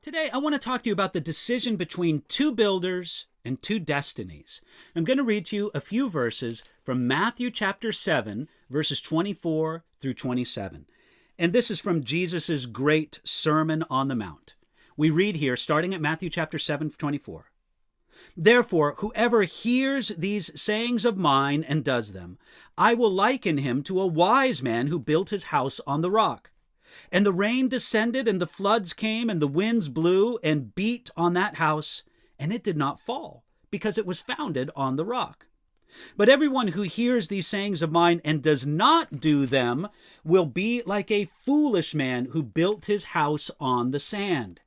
Today, I want to talk to you about the decision between two builders and two destinies. I'm going to read to you a few verses from Matthew chapter 7, verses 24 through 27. And this is from Jesus' great Sermon on the Mount. We read here, starting at Matthew chapter 7, 24. Therefore, whoever hears these sayings of mine and does them, I will liken him to a wise man who built his house on the rock. And the rain descended, and the floods came, and the winds blew and beat on that house, and it did not fall, because it was founded on the rock. But everyone who hears these sayings of mine and does not do them will be like a foolish man who built his house on the sand.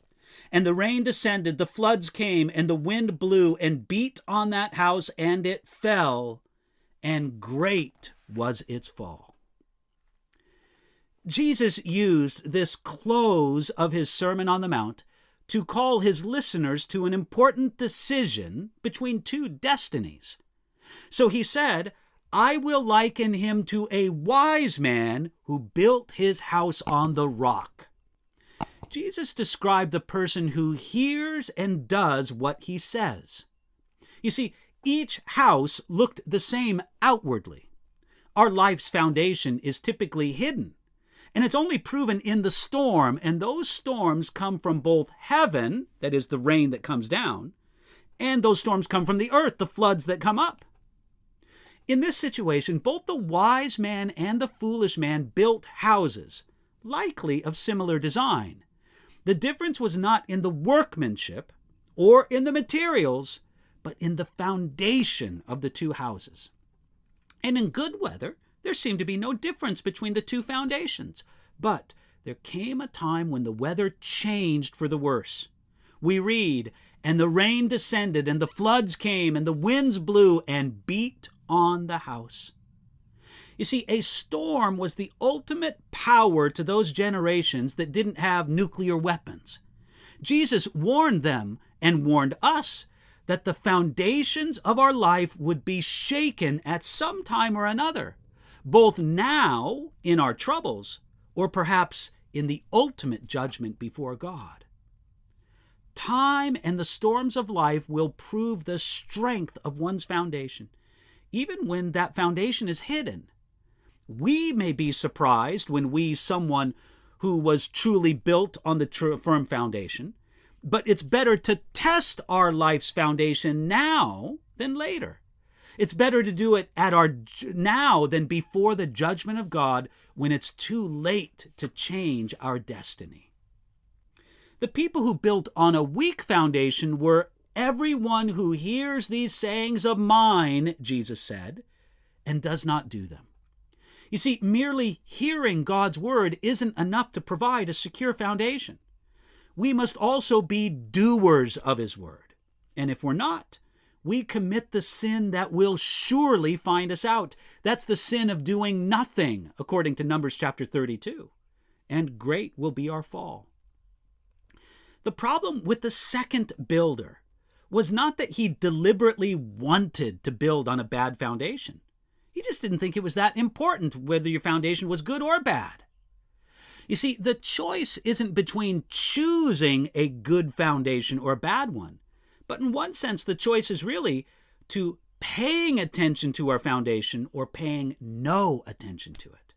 And the rain descended, the floods came, and the wind blew and beat on that house, and it fell, and great was its fall. Jesus used this close of his Sermon on the Mount to call his listeners to an important decision between two destinies. So he said, I will liken him to a wise man who built his house on the rock. Jesus described the person who hears and does what he says. You see, each house looked the same outwardly. Our life's foundation is typically hidden, and it's only proven in the storm, and those storms come from both heaven, that is the rain that comes down, and those storms come from the earth, the floods that come up. In this situation, both the wise man and the foolish man built houses, likely of similar design. The difference was not in the workmanship or in the materials, but in the foundation of the two houses. And in good weather, there seemed to be no difference between the two foundations. But there came a time when the weather changed for the worse. We read, and the rain descended, and the floods came, and the winds blew and beat on the house. You see, a storm was the ultimate power to those generations that didn't have nuclear weapons. Jesus warned them and warned us that the foundations of our life would be shaken at some time or another, both now in our troubles or perhaps in the ultimate judgment before God. Time and the storms of life will prove the strength of one's foundation, even when that foundation is hidden. We may be surprised when we, someone who was truly built on the firm foundation, but it's better to test our life's foundation now than later. It's better to do it at our now than before the judgment of God when it's too late to change our destiny. The people who built on a weak foundation were everyone who hears these sayings of mine, Jesus said, and does not do them. You see, merely hearing God's word isn't enough to provide a secure foundation. We must also be doers of his word. And if we're not, we commit the sin that will surely find us out. That's the sin of doing nothing, according to Numbers chapter 32. And great will be our fall. The problem with the second builder was not that he deliberately wanted to build on a bad foundation. He just didn't think it was that important whether your foundation was good or bad. You see, the choice isn't between choosing a good foundation or a bad one. But in one sense, the choice is really to paying attention to our foundation or paying no attention to it.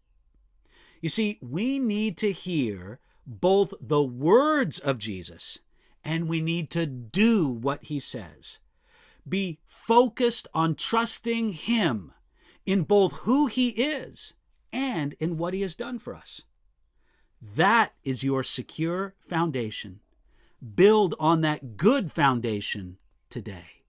You see, we need to hear both the words of Jesus and we need to do what he says. Be focused on trusting him in both who he is and in what he has done for us. That is your secure foundation. Build on that good foundation today.